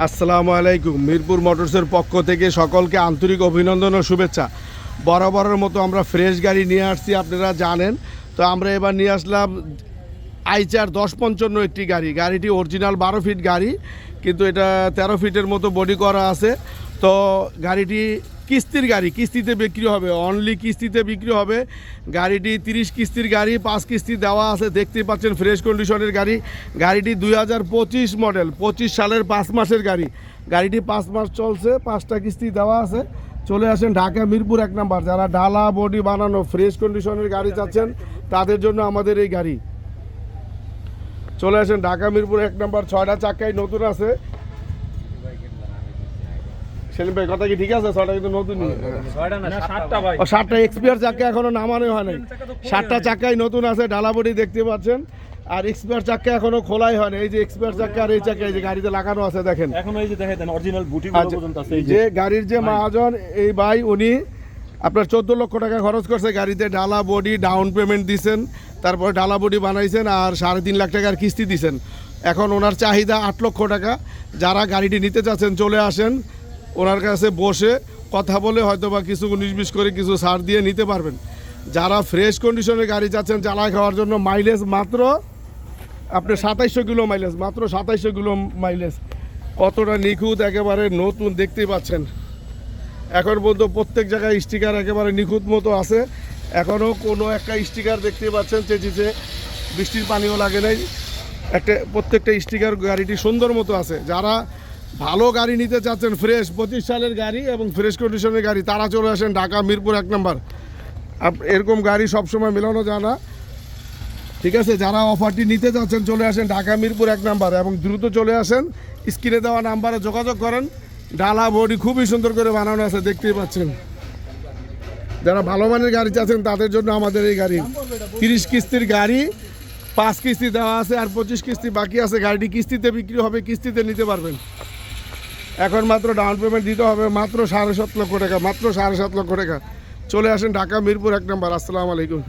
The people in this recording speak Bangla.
আসসালামু আলাইকুম। মিরপুর মোটরসের পক্ষ থেকে সকলকে আন্তরিক অভিনন্দন ও শুভেচ্ছা। বরাবরের মতো আমরা ফ্রেশ গাড়ি নিয়ে আসছি, আপনারা জানেন। তো আমরা এবার নিয়ে আসলাম আইচার 1055 একটি গাড়ি। গাড়িটি অরিজিনাল 12 ফিট গাড়ি, কিন্তু এটা 13 ফিটের মতো বডি করা আছে। তো গাড়িটি কিস্তির গাড়ি, কিস্তিতে বিক্রি হবে, অনলি কিস্তিতে বিক্রি হবে। গাড়িটি 30 কিস্তির গাড়ি, 5 কিস্তি দেওয়া আছে। দেখতেই পাচ্ছেন ফ্রেশ কন্ডিশনের গাড়ি। গাড়িটি 2025 মডেল, 25 সালের 5 মাসের গাড়ি। গাড়িটি 5 মাস চলছে, 5টা কিস্তি দেওয়া আছে। চলে আসেন ঢাকা মিরপুর 1 নাম্বার। যারা ডালা বডি বানানো ফ্রেশ কন্ডিশনের গাড়ি চাচ্ছেন তাদের জন্য আমাদের এই গাড়ি। চলে আসেন ঢাকা মিরপুর 1 নাম্বার। 6টা চাকায় নতুন আছে। সেলিম ভাই কথা কি ঠিক আছে? 6টা কিন্তু নতুন, 7টা এক্সপিয়ার চাকা এখনো নামানো হয় নাই। 7টা চাকায় নতুন আছে, ডালা বডি দেখতে পাচ্ছেন। আর এক্সপিয়ার চাকা এখনো খোলাই হয় না। এই যে এক্সপিয়ার চাকা আর এই চাকা এই যে গাড়িতে লাগানো আছে দেখেন। এখন এই যে দেখেন অরিজিনাল বুটিগুলো পর্যন্ত আছে। এই যে গাড়ির যে মহাজন এই ভাই, উনি আপনার 14 লক্ষ টাকা খরচ করছে গাড়িতে। ডালা বডি ডাউন পেমেন্ট দিছেন, তারপর ডালা বডি বানাইছেন, আর 3.5 লাখ টাকার কিস্তি দিছেন। এখন ওনার চাহিদা 8 লক্ষ টাকা। যারা গাড়িটি নিতে চাচ্ছেন চলে আসেন, ওনার কাছে বসে কথা বলে হয়তো বা কিছু 19-20 করে কিছু ছাড় দিয়ে নিতে পারবেন। যারা ফ্রেশ কন্ডিশনের গাড়ি চাচ্ছেন চালায় খাওয়ার জন্য, মাইলেজ মাত্র আপনার 2700 কিলো মাইলেজ, মাত্র 2700 কিলো মাইলেজ। কতটা নিখুঁত, একেবারে নতুন দেখতেই পাচ্ছেন। এখন পর্যন্ত প্রত্যেক জায়গায় স্টিকার একেবারে নিখুঁত মতো আছে। এখনও কোনো একটা স্টিকার দেখতে পাচ্ছেন চেঁচিছে, বৃষ্টির পানিও লাগে নাই। প্রত্যেকটা স্টিকার গাড়িটি সুন্দর মতো আছে। যারা ভালো গাড়ি নিতে চাচ্ছেন, ফ্রেশ 25 সালের গাড়ি এবং ফ্রেশ কন্ডিশনের গাড়ি, তারা চলে আসেন ঢাকা মিরপুর 1 নাম্বার। এরকম গাড়ি সবসময় মেলানো যায় না, ঠিক আছে? যারা অফারটি নিতে চাচ্ছেন চলে আসেন ঢাকা মিরপুর 1 নাম্বার এবং দ্রুত চলে আসেন। স্ক্রিনে দেওয়া নাম্বারে যোগাযোগ করেন। ডালা বডি খুবই সুন্দর করে বানানো আছে, দেখতেই পাচ্ছেন। যারা ভালো মানের গাড়ি চাচ্ছেন তাদের জন্য আমাদের এই গাড়ি। 30 কিস্তির গাড়ি, 5 কিস্তি দেওয়া আছে আর 25 কিস্তি বাকি আছে। গাড়িটি কিস্তিতে বিক্রি হবে, কিস্তিতে নিতে পারবেন। এখন মাত্র ডাউন পেমেন্ট দিতে হবে মাত্র 7.5 লক্ষ টাকা, মাত্র 7.5 লক্ষ টাকা। চলে আসেন ঢাকা মিরপুর 1 নাম্বার। আসসালামু আলাইকুম।